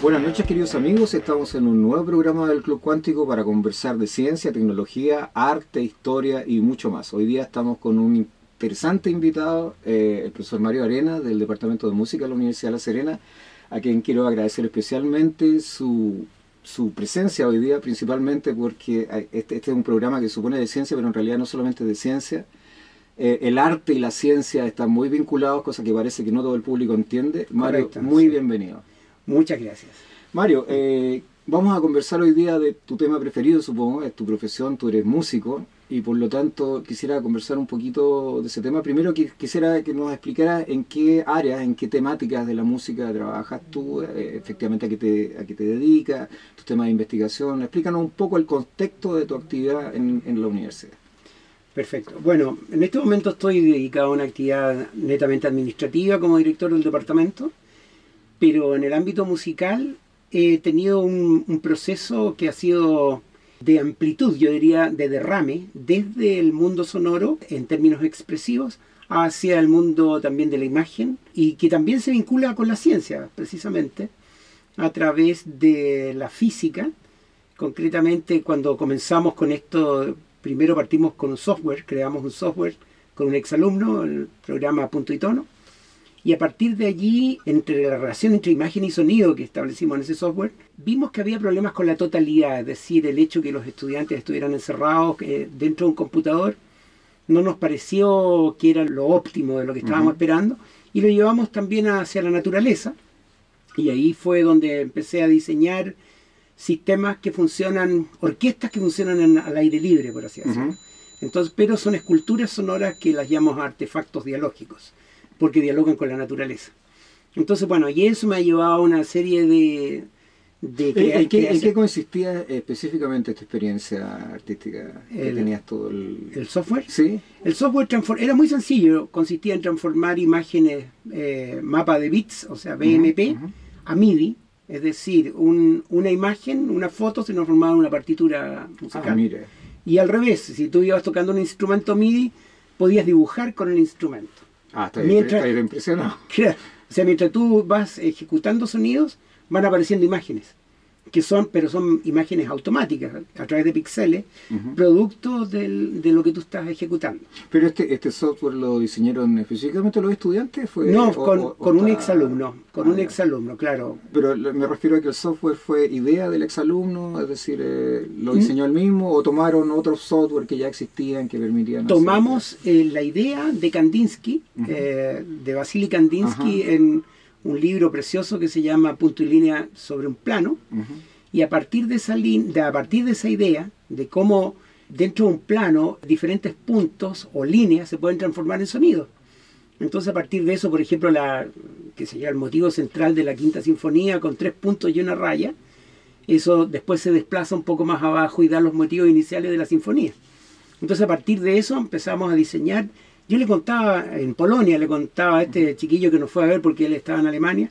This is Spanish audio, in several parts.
Buenas noches, queridos amigos, estamos en un nuevo programa del Club Cuántico para conversar de ciencia, tecnología, arte, historia y mucho más. Hoy día estamos con un interesante invitado, el profesor Mario Arena, del Departamento de Música de la Universidad de La Serena, a quien quiero agradecer especialmente su presencia hoy día, principalmente porque este es un programa que supone de ciencia, pero en realidad no solamente de ciencia. El arte y la ciencia están muy vinculados, cosa que parece que no todo el público entiende. Mario, correcto, muy sí. bienvenido. Muchas gracias. Mario, vamos a conversar hoy día de tu tema preferido, supongo, es tu profesión, tú eres músico, y por lo tanto quisiera conversar un poquito de ese tema. Primero quisiera que nos explicaras en qué áreas, en qué temáticas de la música trabajas tú, efectivamente a qué te dedicas, tus temas de investigación. Explícanos un poco el contexto de tu actividad en la universidad. Perfecto. Bueno, en este momento estoy dedicado a una actividad netamente administrativa como director del departamento, pero en el ámbito musical he tenido un proceso que ha sido de amplitud, yo diría, de derrame, desde el mundo sonoro en términos expresivos hacia el mundo también de la imagen, y que también se vincula con la ciencia, precisamente, a través de la física. Concretamente, cuando comenzamos con esto, primero partimos con un software, creamos un software con un exalumno, el programa Punto y Tono, y a partir de allí, entre la relación entre imagen y sonido que establecimos en ese software, vimos que había problemas con la totalidad, es decir, el hecho que los estudiantes estuvieran encerrados dentro de un computador no nos pareció que era lo óptimo de lo que estábamos esperando, y lo llevamos también hacia la naturaleza, y ahí fue donde empecé a diseñar sistemas que funcionan, orquestas que funcionan al aire libre, por así decirlo. Entonces, pero son esculturas sonoras que las llamamos artefactos dialógicos, porque dialogan con la naturaleza. Entonces, bueno, y eso me ha llevado a una serie de ¿En qué consistía específicamente esta experiencia artística que tenías todo el software? Sí. El software era muy sencillo, consistía en transformar imágenes, mapa de bits, o sea, BMP, a MIDI. Es decir, una imagen, una foto se transformaba en una partitura musical. Mire. Y al revés, si tú ibas tocando un instrumento MIDI, podías dibujar con el instrumento. Está impresionado. Claro, o sea, mientras tú vas ejecutando sonidos, van apareciendo imágenes, pero son imágenes automáticas, a través de píxeles, producto de lo que tú estás ejecutando. ¿Pero este software lo diseñaron específicamente los estudiantes? No, con un exalumno, un exalumno, claro. Pero me refiero a que el software fue idea del exalumno, es decir, ¿lo diseñó él mismo o tomaron otros software que ya existían que permitían Tomamos la idea de Kandinsky, de Vasily Kandinsky, en un libro precioso que se llama Punto y Línea sobre un plano, y a partir de esa idea de cómo dentro de un plano diferentes puntos o líneas se pueden transformar en sonidos. Entonces, a partir de eso, por ejemplo, que sería el motivo central de la Quinta Sinfonía con 3 puntos y una raya, eso después se desplaza un poco más abajo y da los motivos iniciales de la sinfonía. Entonces, a partir de eso empezamos a diseñar. Yo le contaba, en Polonia, a este chiquillo que nos fue a ver porque él estaba en Alemania,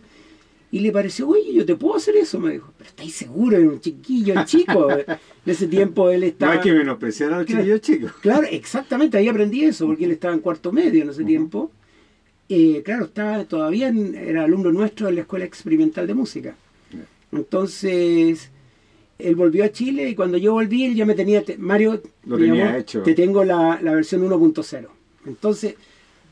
y le pareció, oye, yo te puedo hacer eso, me dijo. Pero ¿estáis seguros? Era un chiquillo, el chico. En ese tiempo él estaba... No hay que menospreciar a los chiquillos chicos. Claro, exactamente, ahí aprendí eso, porque él estaba en cuarto medio en ese tiempo. Claro, era alumno nuestro de la Escuela Experimental de Música. Entonces, él volvió a Chile y cuando yo volví, él ya me tenía... Mario, hecho. Te tengo la versión 1.0. Entonces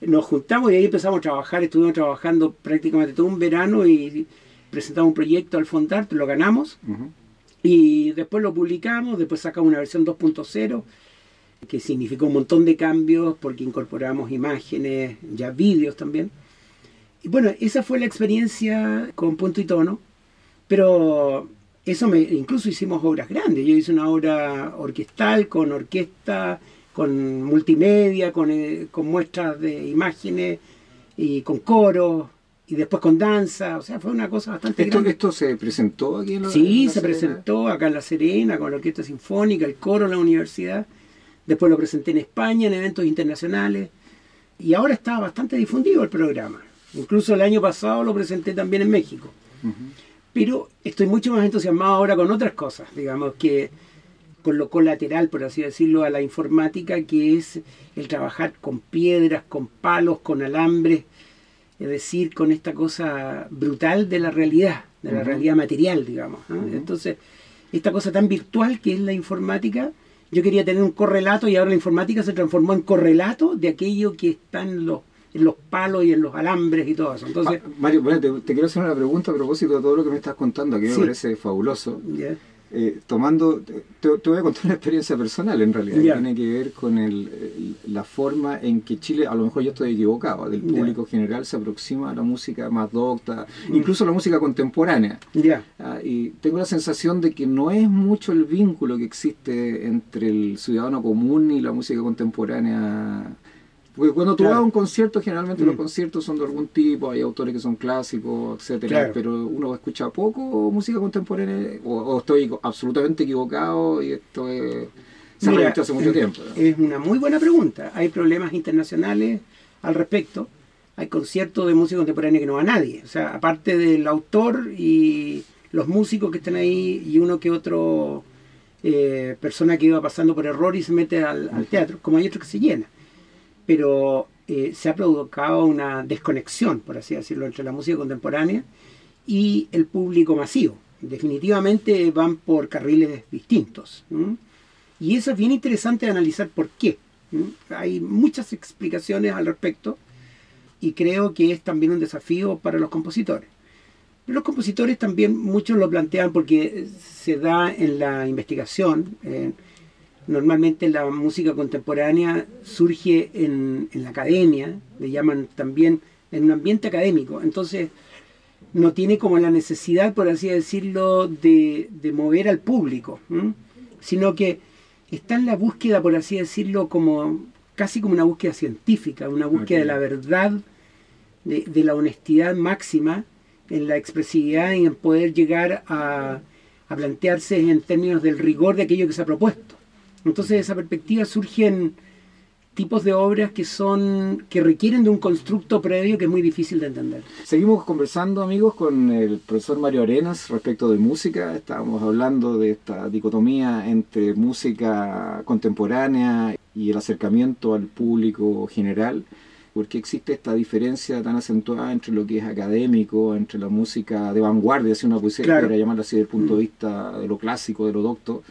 nos juntamos y ahí empezamos a trabajar, estuvimos trabajando prácticamente todo un verano y presentamos un proyecto al Fondart, lo ganamos y después lo publicamos, después sacamos una versión 2.0 que significó un montón de cambios porque incorporamos imágenes, ya vídeos también. Y bueno, esa fue la experiencia con Punto y Tono, pero incluso hicimos obras grandes. Yo hice una obra orquestal con orquesta, con multimedia, con muestras de imágenes y con coros y después con danza, o sea, fue una cosa bastante grande. ¿Esto se presentó aquí en la Sí, en se presentó acá en La Serena con la Orquesta Sinfónica, el coro en la universidad, después lo presenté en España en eventos internacionales y ahora está bastante difundido el programa. Incluso el año pasado lo presenté también en México. Pero estoy mucho más entusiasmado ahora con otras cosas, digamos, que con lo colateral, por así decirlo, a la informática, que es el trabajar con piedras, con palos, con alambres, es decir, con esta cosa brutal de la realidad. de la realidad material, digamos. Entonces, esta cosa tan virtual que es la informática, yo quería tener un correlato y ahora la informática se transformó en correlato de aquello que está en los palos y en los alambres y todo eso. Entonces, Mario, bueno, te quiero hacer una pregunta a propósito de todo lo que me estás contando, que me parece fabuloso. Yeah. Te voy a contar una experiencia personal en realidad, que tiene que ver con la forma en que Chile, a lo mejor yo estoy equivocado, del público general se aproxima a la música más docta, incluso a la música contemporánea. Y tengo la sensación de que no es mucho el vínculo que existe entre el ciudadano común y la música contemporánea. Porque cuando tú vas a un concierto, generalmente los conciertos son de algún tipo, hay autores que son clásicos, etcétera, pero uno escucha poco música contemporánea, o estoy absolutamente equivocado y esto se ha visto hace mucho tiempo, ¿no? Es una muy buena pregunta. Hay problemas internacionales al respecto. Hay conciertos de música contemporánea que no va a nadie. O sea, aparte del autor y los músicos que están ahí y uno que otro persona que iba pasando por error y se mete al teatro, como hay otros que se llena. Pero se ha provocado una desconexión, por así decirlo, entre la música contemporánea y el público masivo. Definitivamente van por carriles distintos. Y eso es bien interesante de analizar por qué. Hay muchas explicaciones al respecto y creo que es también un desafío para los compositores. Pero los compositores también muchos lo plantean porque se da en la investigación. Normalmente la música contemporánea surge en la academia, le llaman también en un ambiente académico, entonces no tiene como la necesidad, por así decirlo, de mover al público, sino que está en la búsqueda, por así decirlo, casi como una búsqueda científica, una búsqueda de la verdad, de la honestidad máxima, en la expresividad y en poder llegar a plantearse en términos del rigor de aquello que se ha propuesto. Entonces, de esa perspectiva surgen tipos de obras que requieren de un constructo previo que es muy difícil de entender. Seguimos conversando, amigos, con el profesor Mario Arenas respecto de música. Estábamos hablando de esta dicotomía entre música contemporánea y el acercamiento al público general. ¿Por qué existe esta diferencia tan acentuada entre lo que es académico, entre la música de vanguardia, si uno pudiera llamarla así, desde el punto de vista de lo clásico, de lo docto,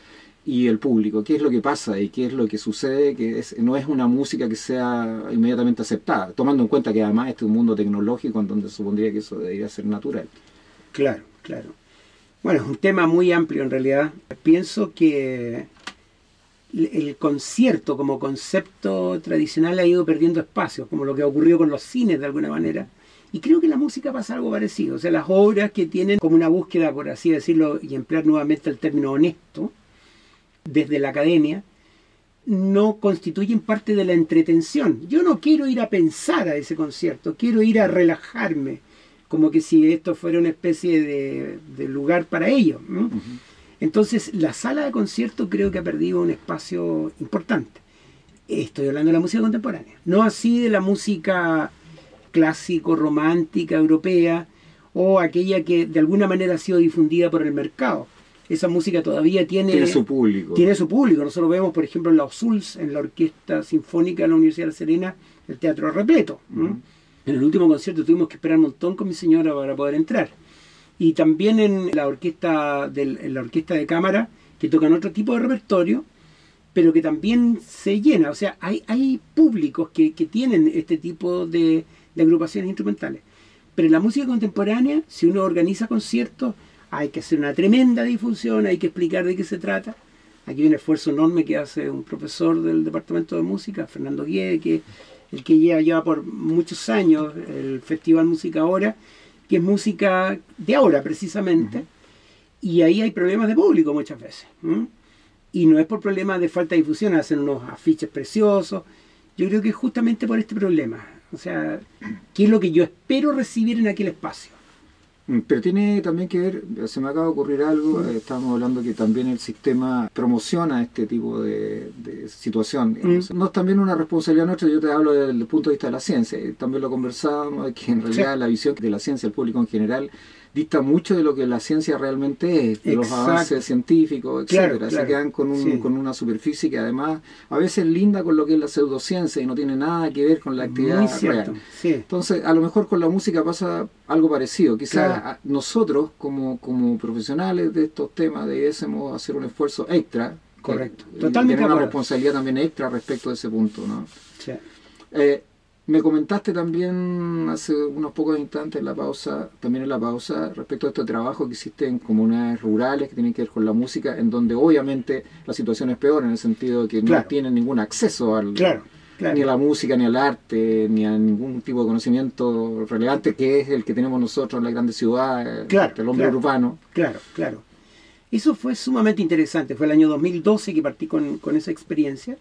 y el público? ¿Qué es lo que pasa y qué es lo que sucede? Que no es una música que sea inmediatamente aceptada, tomando en cuenta que además este es un mundo tecnológico en donde supondría que eso debería ser natural. Claro. Bueno, es un tema muy amplio en realidad. Pienso que el concierto como concepto tradicional ha ido perdiendo espacio, como lo que ha ocurrido con los cines de alguna manera. Y creo que la música pasa algo parecido. O sea, las obras que tienen como una búsqueda, por así decirlo, y emplear nuevamente el término honesto, desde la academia, no constituyen parte de la entretención. Yo no quiero ir a pensar a ese concierto, quiero ir a relajarme, como que si esto fuera una especie de lugar para ello, ¿no? Entonces, la sala de concierto creo que ha perdido un espacio importante. Estoy hablando de la música contemporánea, no así de la música clásico, romántica, europea, o aquella que de alguna manera ha sido difundida por el mercado. Esa música todavía tiene su público. Tiene su público. Nosotros vemos, por ejemplo, en la OSULS, en la Orquesta Sinfónica de la Universidad de La Serena, el teatro repleto. En el último concierto tuvimos que esperar un montón con mi señora para poder entrar. Y también en la orquesta de cámara, que tocan otro tipo de repertorio, pero que también se llena. O sea, hay públicos que tienen este tipo de agrupaciones instrumentales. Pero en la música contemporánea, si uno organiza conciertos, hay que hacer una tremenda difusión, hay que explicar de qué se trata. Aquí hay un esfuerzo enorme que hace un profesor del Departamento de Música, Fernando Guede, que el que lleva por muchos años el Festival Música Ahora, que es música de ahora precisamente, y ahí hay problemas de público muchas veces. Y no es por problemas de falta de difusión, hacen unos afiches preciosos. Yo creo que es justamente por este problema. O sea, ¿qué es lo que yo espero recibir en aquel espacio? Pero tiene también que ver, se me acaba de ocurrir algo, estábamos hablando que también el sistema promociona este tipo de situación. No es también una responsabilidad nuestra, yo te hablo desde el punto de vista de la ciencia, también lo conversábamos, que en realidad la visión de la ciencia, el público en general, dista mucho de lo que la ciencia realmente es, de los avances científicos, etcétera. Claro, Se quedan con una superficie que además a veces linda con lo que es la pseudociencia y no tiene nada que ver con la actividad real. Sí. Entonces, a lo mejor con la música pasa algo parecido. Quizás nosotros, como profesionales de estos temas, debiésemos hacer un esfuerzo extra. Correcto. Totalmente. Tener una responsabilidad también extra respecto de ese punto, ¿no? Sí. Me comentaste también hace unos pocos instantes en la pausa, respecto a este trabajo que hiciste en comunidades rurales que tienen que ver con la música, en donde obviamente la situación es peor en el sentido de que no tienen ningún acceso al, ni a la música, ni al arte, ni a ningún tipo de conocimiento relevante que es el que tenemos nosotros en las grandes ciudades, el hombre urbano. Claro. Eso fue sumamente interesante. Fue el año 2012 que partí con esa experiencia,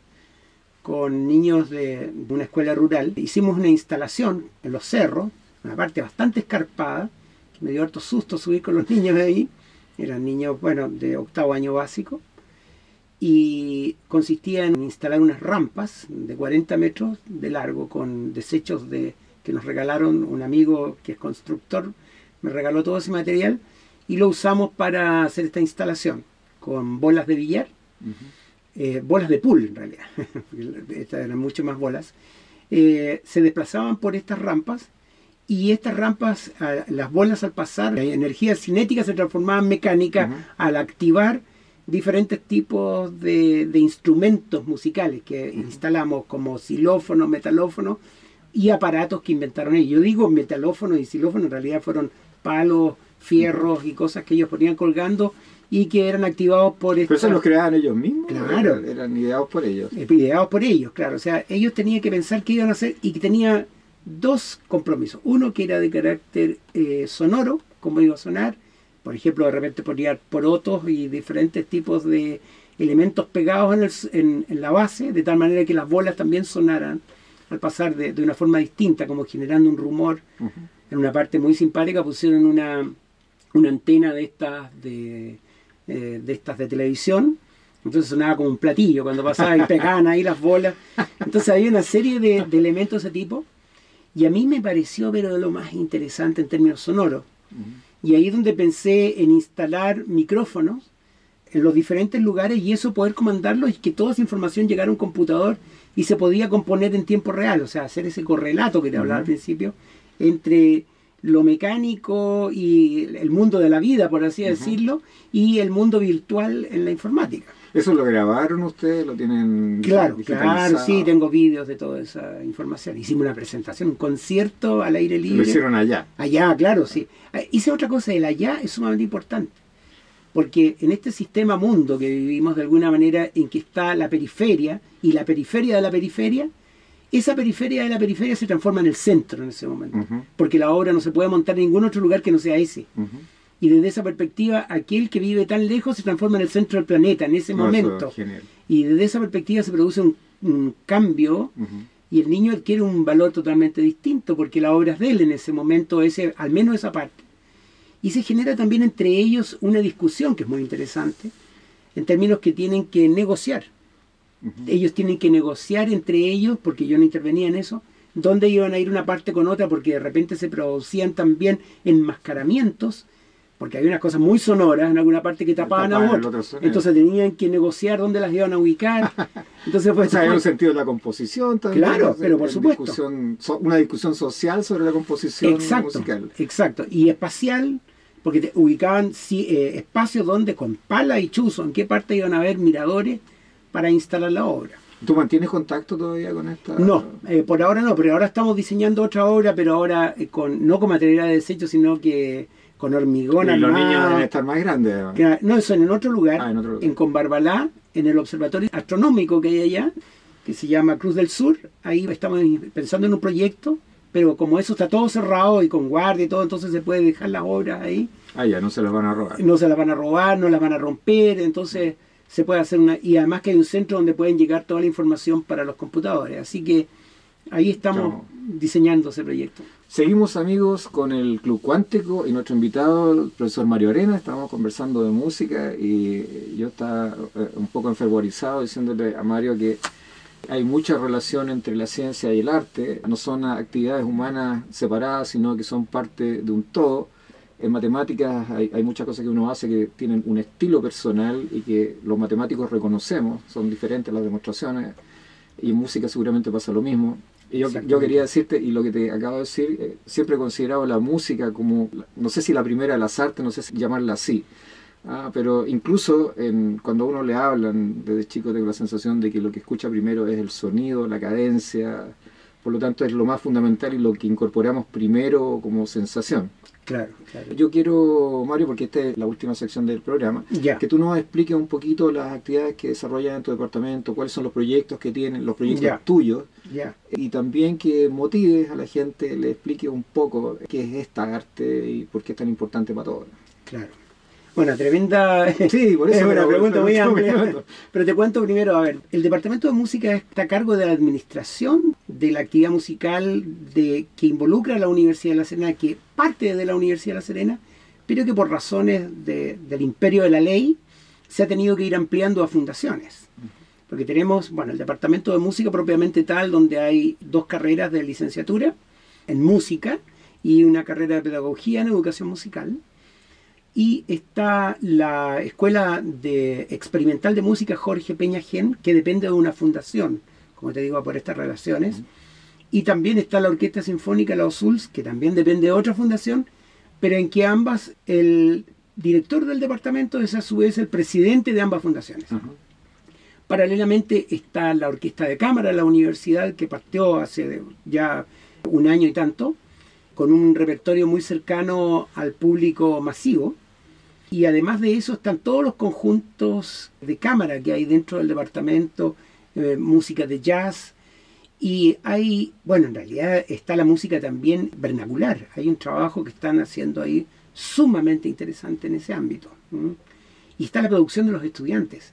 con niños de una escuela rural. Hicimos una instalación en los cerros, una parte bastante escarpada, que me dio harto susto subir con los niños de ahí. Eran niños, bueno, de 8º año básico. Y consistía en instalar unas rampas de 40 metros de largo con desechos que nos regalaron un amigo que es constructor. Me regaló todo ese material y lo usamos para hacer esta instalación con bolas de billar. Bolas de pool en realidad, estas eran mucho más bolas, se desplazaban por estas rampas y estas rampas, las bolas al pasar, la energía cinética se transformaba en mecánica al activar diferentes tipos de instrumentos musicales que instalamos como xilófono, metalófono y aparatos que inventaron ellos. Yo digo metalófono y xilófono, en realidad fueron palos, fierros y cosas que ellos ponían colgando y que eran activados por... ¿Pero eso los creaban ellos mismos? Claro. Eran ideados por ellos. Ideados por ellos, claro. O sea, ellos tenían que pensar qué iban a hacer y que tenía dos compromisos. Uno que era de carácter sonoro, cómo iba a sonar. Por ejemplo, de repente ponía porotos y diferentes tipos de elementos pegados en la base, de tal manera que las bolas también sonaran al pasar de una forma distinta, como generando un rumor. En una parte muy simpática pusieron una antena de estas de televisión, entonces sonaba como un platillo cuando pasaba y pegaban ahí las bolas. Entonces había una serie de elementos de ese tipo y a mí me pareció pero lo más interesante en términos sonoros. Y ahí es donde pensé en instalar micrófonos en los diferentes lugares y eso poder comandarlo y que toda esa información llegara a un computador y se podía componer en tiempo real, o sea, hacer ese correlato que te hablaba al principio entre lo mecánico y el mundo de la vida, por así decirlo, y el mundo virtual en la informática. ¿Eso lo grabaron ustedes? ¿Lo tienen digitalizado? Claro, sí, tengo vídeos de toda esa información. Hicimos una presentación, un concierto al aire libre. ¿Lo hicieron allá? Allá, claro, sí. Hice otra cosa, el allá es sumamente importante, porque en este sistema mundo que vivimos de alguna manera en que está la periferia y la periferia de la periferia, esa periferia de la periferia se transforma en el centro en ese momento, porque la obra no se puede montar en ningún otro lugar que no sea ese. Y desde esa perspectiva, aquel que vive tan lejos se transforma en el centro del planeta en ese momento. Y desde esa perspectiva se produce un cambio y el niño adquiere un valor totalmente distinto, porque la obra es de él en ese momento, al menos esa parte. Y se genera también entre ellos una discusión que es muy interesante, en términos que tienen que negociar. Ellos tienen que negociar entre ellos, porque yo no intervenía en eso, dónde iban a ir una parte con otra, porque de repente se producían también enmascaramientos, porque había unas cosas muy sonoras en alguna parte que tapaban a otro. Entonces tenían que negociar dónde las iban a ubicar. Entonces fue, o sea, hay un sentido de la composición también. Claro, pero por supuesto. Una discusión social sobre la composición musical. Exacto. Y espacial, porque ubicaban espacios donde con pala y chuzo, en qué parte iban a haber miradores para instalar la obra. ¿Tú mantienes contacto todavía con esta...? No, por ahora no, pero ahora estamos diseñando otra obra, pero ahora no con material de desecho, sino que con hormigón armado. Y los niños deben estar más grandes. No, eso en otro lugar, en Combarbalá, en el observatorio astronómico que hay allá, que se llama Cruz del Sur. Ahí estamos pensando en un proyecto, pero como eso está todo cerrado y con guardia y todo, entonces se puede dejar las obras ahí. Ya no se las van a robar. No se las van a robar, no las van a romper, entonces se puede hacer y además que hay un centro donde pueden llegar toda la información para los computadores, así que ahí estamos diseñando ese proyecto. Seguimos, amigos, con el Club Cuántico y nuestro invitado, el profesor Mario Arenas. Estamos conversando de música y yo estaba un poco enfervorizado diciéndole a Mario que hay mucha relación entre la ciencia y el arte. No son actividades humanas separadas, sino que son parte de un todo. En matemáticas hay muchas cosas que uno hace que tienen un estilo personal y que los matemáticos reconocemos, son diferentes las demostraciones, y en música seguramente pasa lo mismo. Y yo quería decirte, y lo que te acabo de decir, siempre he considerado la música como, no sé si la primera de las artes, no sé si llamarla así, pero incluso cuando a uno le hablan desde chico tengo la sensación de que lo que escucha primero es el sonido, la cadencia, por lo tanto es lo más fundamental y lo que incorporamos primero como sensación. Claro, claro. Yo quiero, Mario, porque esta es la última sección del programa, que tú nos expliques un poquito las actividades que desarrollas en tu departamento, cuáles son los proyectos que tienen, los proyectos tuyos, y también que motives a la gente, le expliques un poco qué es esta arte y por qué es tan importante para todos. Claro. Bueno, tremenda... Sí, por eso es una pregunta muy amplia. Pero te cuento primero, a ver, el Departamento de Música está a cargo de la administración de la actividad musical que involucra a la Universidad de La Serena, que parte de la Universidad de La Serena, pero que por razones del imperio de la ley se ha tenido que ir ampliando a fundaciones. Porque tenemos, bueno, el Departamento de Música propiamente tal, donde hay 2 carreras de licenciatura en música y una carrera de pedagogía en educación musical. Y está la Escuela Experimental de Música Jorge Peña Gen, que depende de una fundación, como te digo, por estas relaciones. Y también está la Orquesta Sinfónica La Osuls, que también depende de otra fundación, pero en que ambas, el director del departamento es a su vez el presidente de ambas fundaciones. Paralelamente está la Orquesta de Cámara de la Universidad, que partió hace ya un año y tanto, con un repertorio muy cercano al público masivo. Y además de eso están todos los conjuntos de cámara que hay dentro del departamento, música de jazz, y hay, bueno, en realidad está la música también vernacular. Hay un trabajo que están haciendo ahí sumamente interesante en ese ámbito. Y está la producción de los estudiantes,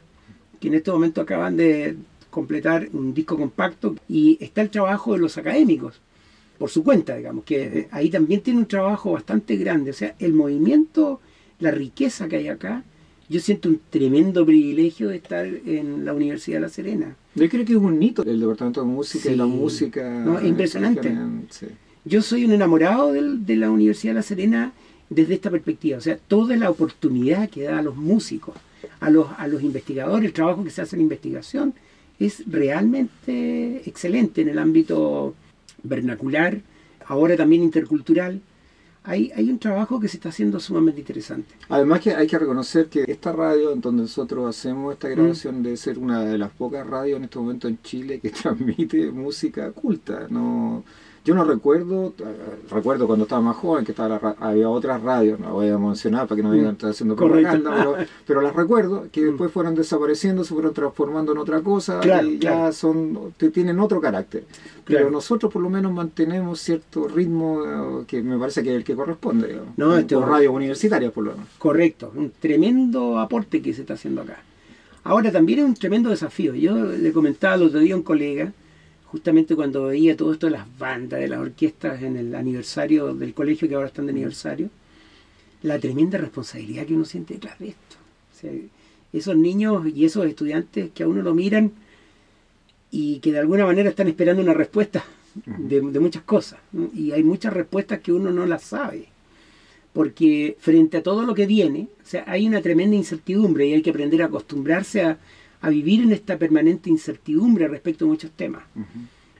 que en este momento acaban de completar un disco compacto, y está el trabajo de los académicos, por su cuenta, digamos, que ahí también tiene un trabajo bastante grande. O sea, el movimiento, la riqueza que hay acá, yo siento un tremendo privilegio de estar en la Universidad de La Serena. Yo creo que es un hito el departamento de música y la música. No, es impresionante. Yo soy un enamorado de la Universidad de La Serena desde esta perspectiva. O sea, toda la oportunidad que da a los músicos, a los investigadores, el trabajo que se hace en investigación, es realmente excelente en el ámbito vernacular, ahora también intercultural. Hay un trabajo que se está haciendo sumamente interesante. Además que hay que reconocer que esta radio en donde nosotros hacemos esta grabación debe ser una de las pocas radios en este momento en Chile que transmite música culta. Yo no recuerdo cuando estaba más joven que había otras radios, no voy a mencionar para que no me digan haciendo propaganda, pero las recuerdo, que después fueron desapareciendo, se fueron transformando en otra cosa, y ya tienen otro carácter. Pero nosotros por lo menos mantenemos cierto ritmo que me parece que es el que corresponde, digamos, por radios universitarias por lo menos. Correcto, un tremendo aporte que se está haciendo acá. Ahora también es un tremendo desafío. Yo le comentaba el otro día a un colega, justamente cuando veía todo esto de las bandas, de las orquestas en el aniversario del colegio, que ahora están de aniversario, la tremenda responsabilidad que uno siente detrás de esto. O sea, esos niños y esos estudiantes que a uno lo miran y que de alguna manera están esperando una respuesta de muchas cosas, ¿no? Y hay muchas respuestas que uno no las sabe, porque frente a todo lo que viene, o sea, hay una tremenda incertidumbre y hay que aprender a acostumbrarse a vivir en esta permanente incertidumbre respecto a muchos temas.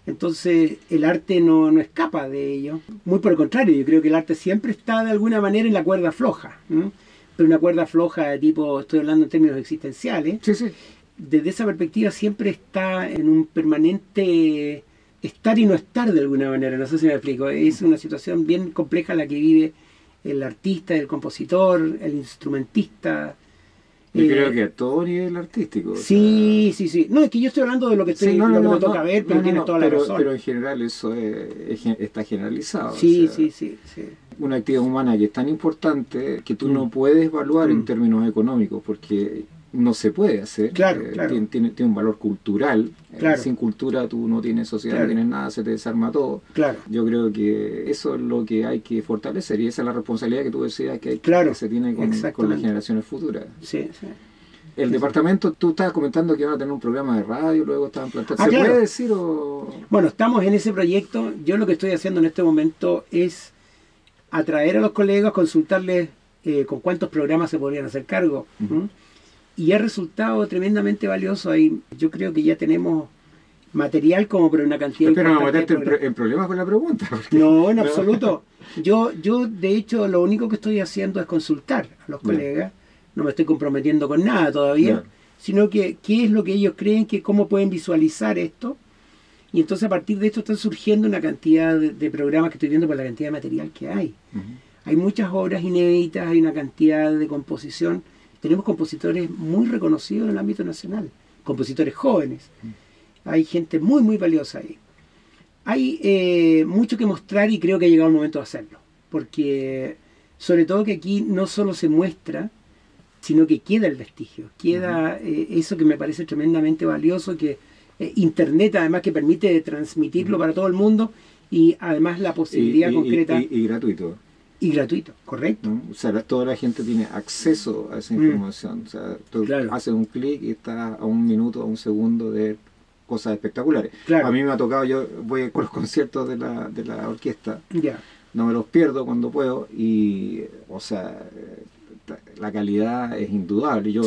Entonces el arte no escapa de ello. Muy por el contrario, yo creo que el arte siempre está de alguna manera en la cuerda floja, ¿no? Pero una cuerda floja de tipo, estoy hablando en términos existenciales. Sí. Desde esa perspectiva siempre está en un permanente estar y no estar de alguna manera. No sé si me explico. Es una situación bien compleja la que vive el artista, el compositor, el instrumentista. Yo creo que a todo nivel artístico. Sí. No, es que yo estoy hablando de lo que me toca ver, pero tienes toda la razón. Pero en general eso está generalizado. Sí. Una actividad humana que es tan importante que tú no puedes evaluar en términos económicos, porque no se puede hacer. Claro. Tiene un valor cultural. Claro. Sin cultura tú no tienes sociedad, no tienes nada, se te desarma todo. Claro. Yo creo que eso es lo que hay que fortalecer, y esa es la responsabilidad que tú decías que se tiene con las generaciones futuras. Sí. El departamento, tú estabas comentando que iban a tener un programa de radio, luego estaban plantando. ¿Se puede decir o...? Bueno, estamos en ese proyecto. Yo lo que estoy haciendo en este momento es atraer a los colegas, consultarles con cuántos programas se podrían hacer cargo. Y ha resultado tremendamente valioso. Ahí yo creo que ya tenemos material como por una cantidad Pero no importante meterte en problemas con la pregunta. No, en absoluto. Yo, de hecho, lo único que estoy haciendo es consultar a los colegas. No me estoy comprometiendo con nada todavía, sino que qué es lo que ellos creen, que cómo pueden visualizar esto. Y entonces a partir de esto están surgiendo una cantidad de programas que estoy viendo por la cantidad de material que hay. Hay muchas obras inéditas, hay una cantidad de composición. Tenemos compositores muy reconocidos en el ámbito nacional, compositores jóvenes. Hay gente muy, muy valiosa ahí. Hay mucho que mostrar y creo que ha llegado el momento de hacerlo. Porque sobre todo que aquí no solo se muestra, sino que queda el vestigio. Queda eso que me parece tremendamente valioso, que Internet además que permite transmitirlo para todo el mundo y además la posibilidad concreta. Y gratuito. Y gratuito, correcto. O sea, toda la gente tiene acceso a esa información. O sea, tú haces un clic y estás a un minuto, a un segundo de cosas espectaculares. A mí me ha tocado, yo voy con los conciertos de la orquesta, no me los pierdo cuando puedo y, o sea, la calidad es indudable. Yo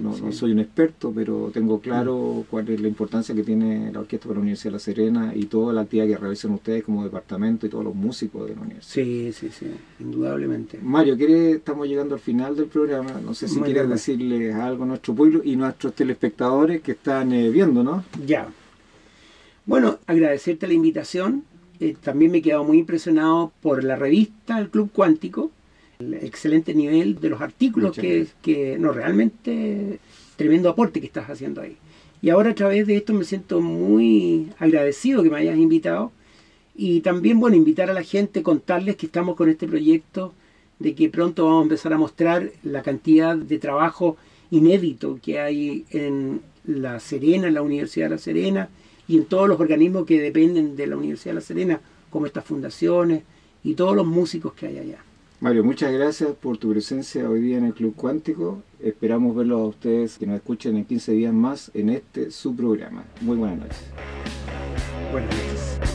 no soy un experto, pero tengo claro cuál es la importancia que tiene la orquesta para la Universidad de La Serena y toda la actividad que realizan ustedes como departamento y todos los músicos de la universidad. Sí, indudablemente. Mario, estamos llegando al final del programa. No sé si quieres decirles algo a nuestro pueblo y nuestros telespectadores que están viendo, ¿no? Ya. Bueno, agradecerte la invitación. También me he quedado muy impresionado por la revista El Club Cuántico. El excelente nivel de los artículos que no, realmente tremendo aporte que estás haciendo ahí. Y ahora a través de esto me siento muy agradecido que me hayas invitado y también, bueno, invitar a la gente, contarles que estamos con este proyecto de que pronto vamos a empezar a mostrar la cantidad de trabajo inédito que hay en La Serena, en la Universidad de La Serena y en todos los organismos que dependen de la Universidad de La Serena, como estas fundaciones y todos los músicos que hay allá. Mario, muchas gracias por tu presencia hoy día en el Club Cuántico. Esperamos verlos a ustedes que nos escuchen en 15 días más en su programa. Muy buenas noches. Buenas noches.